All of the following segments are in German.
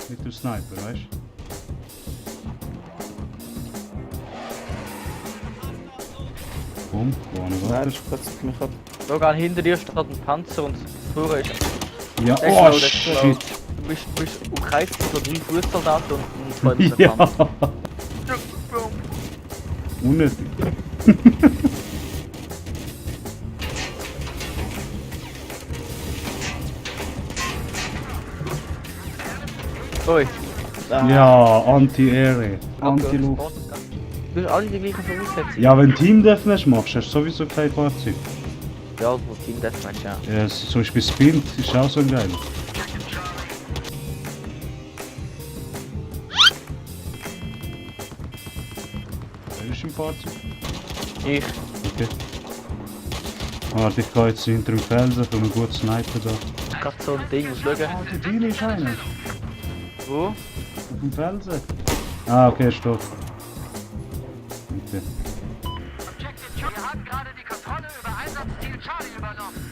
mit dem Sniper, weißt du? Komm, wo er Nein, wartet. das kratzt mich ab. Sogar hinter dir steht ein Panzer und vorher ist. Ja, Der ist oh low, der ist low. shit! Du bist umkreist von 3 Fußsoldaten und 2 mit dem Ja! Panzer. Unnötig. Ui. Ja, Anti-Air, Anti-Luft. Du hast alle die gleichen Voraussetzungen. Ja, wenn Team Deathmatch machst, hast du sowieso kein Fahrzeug. Ja, also Team Deathmatch, ja. Ja, zum Beispiel Spint ist auch so geil. Wer ist im Fahrzeug? Ich. Okay. Warte, ich gehe jetzt hinter dem Felsen für einen guten Sniper da. Gerade so ein Ding, muss schauen. Ah, der Deal ist einer. Wo? Auf dem Felsen. Ah, okay, stopp. Okay. Wir haben gerade die Kontrolle über Einsatzziel Charlie übernommen.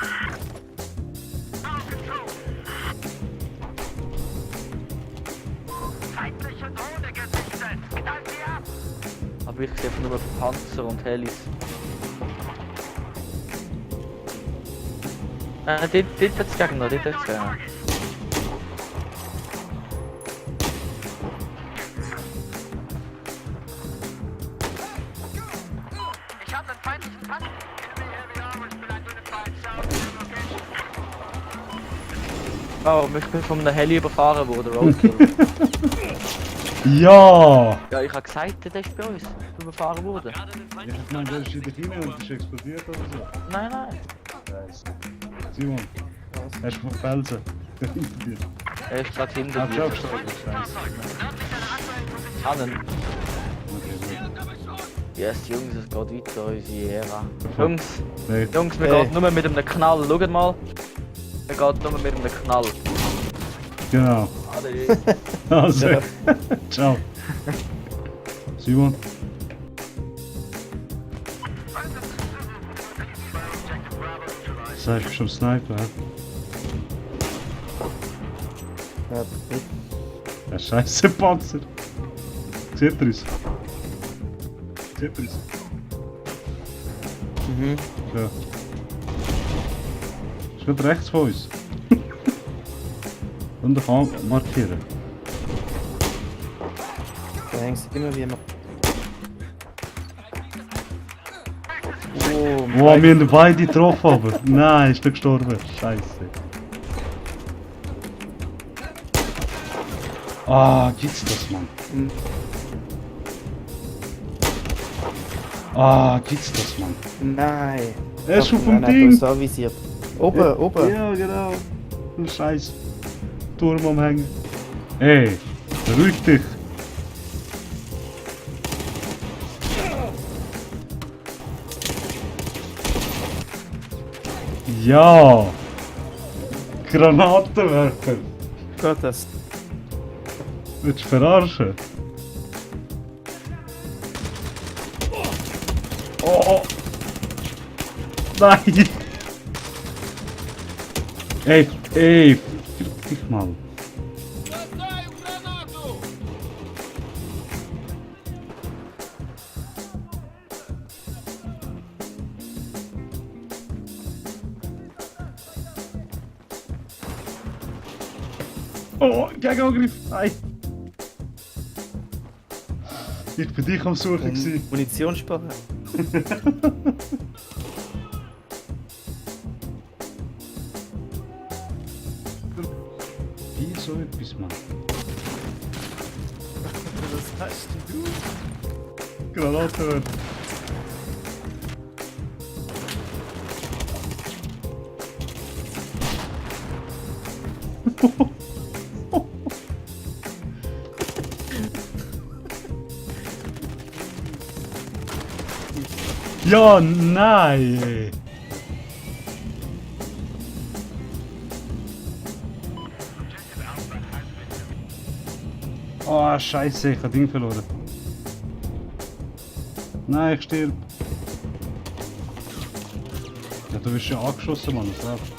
Feindliche Drohne gesichtet. Knall sie ab. Aber ich sehe nur Panzer und Helis. Dort hat es Gegner, dort hat es Gegner. Ich habe einen feindlichen Panzer. Oh, ich bin von einem Heli überfahren worden, Roadkill. Ja! Ja, ich habe gesagt, der ist bei uns überfahren worden. Ich hab gemeint, der ist in der Kino und ist explodiert oder so. Nein, nein. Simon, er ist vom Felsen. Hinter dir. Er ist gerade hinter Ah, dir. glaubst du? Scheiße. Annen. Okay, Yes, Jungs, es geht weiter, unsere Ära. Jungs, gut. Jungs, wir Hey. gehen nur mit einem Knall. Schaut mal. Wir gehen nur mit einem Knall. Genau. Ade. Also, Ja. ciao. Simon. Sagst du schon Sniper, hä? Ja, bitte. Der scheiße Panzer. Seht ihr es? Seht ihr es? Mhm. Ja. Ist gerade rechts von uns. Und ich kann markieren. Da hängst du immer wie immer. Oh, Wow, wir haben beide getroffen, aber. Nein, ist der gestorben. Scheiße. Ah, gibt's das, Mann? Mhm. Ah, gibt's das, Mann? Nein. Er ist schon Ach, vom nein, Ding. Du hast avisiert. Oben, oben. Ja, genau. Du scheiß Turm am Hängen. Ey, beruhig dich. Ja! Granatenwerfer! Gott, das. Willst du verarschen? Oh! Nein! Ey, ey! Fick dich mal! Oh, Gegenangriff! Nein! Ich bin dich am Suchen gewesen. Munition sparen. Wie so etwas, Mann? Was hast du? Granatenwerfer! Ja, nein! Ey. Oh, scheiße, ich habe Ding verloren. Nein, ich stirb. Ja, du wirst schon angeschossen, Mann. Das läuft.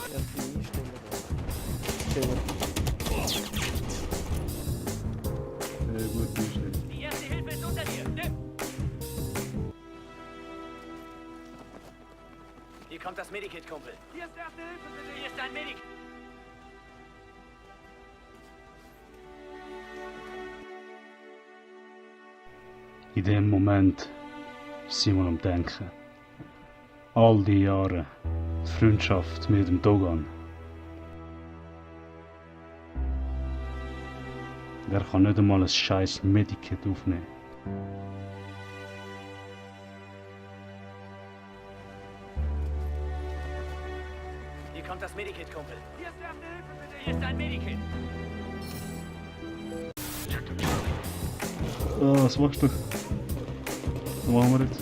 kommt das Medikit, Kumpel. Hier ist erste Hilfe, bitte. Hier ist ein Medikit. In dem Moment sind wir am Denken. All die Jahre die Freundschaft mit dem Dogan. Der kann nicht einmal ein scheiß Medikit aufnehmen. Hier kommt das Medikit, Kumpel. Hier ist erste Hilfe, bitte. Hier ist ein Medikit. Was machst du? Was machen wir jetzt?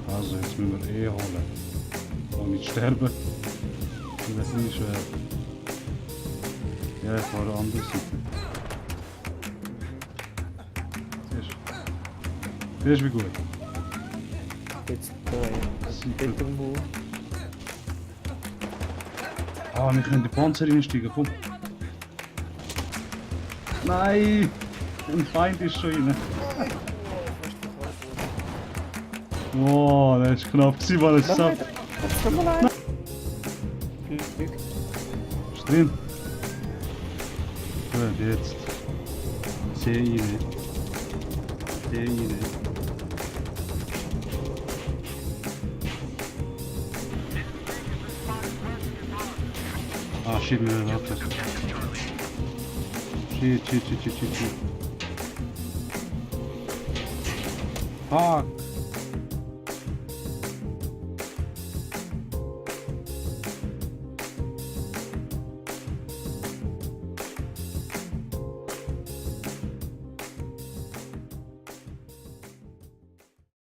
Also, jetzt müssen wir holen. Und nicht sterben. Das ist nicht schwer. Ja, ich fahre anders. Siehst du? Siehst du, wie gut? Jetzt Super. irgendwo. Ah, wir können in die Panzer einsteigen, komm. Nein! Ein Feind ist schon rein. Wow, das ist knapp gewesen, weil es sagt. Tut mir leid. Glück. Ist drin. Gut, jetzt. Seh rein. Seh rein. Ah, shit, mir der Waffe. Shit. Fuck.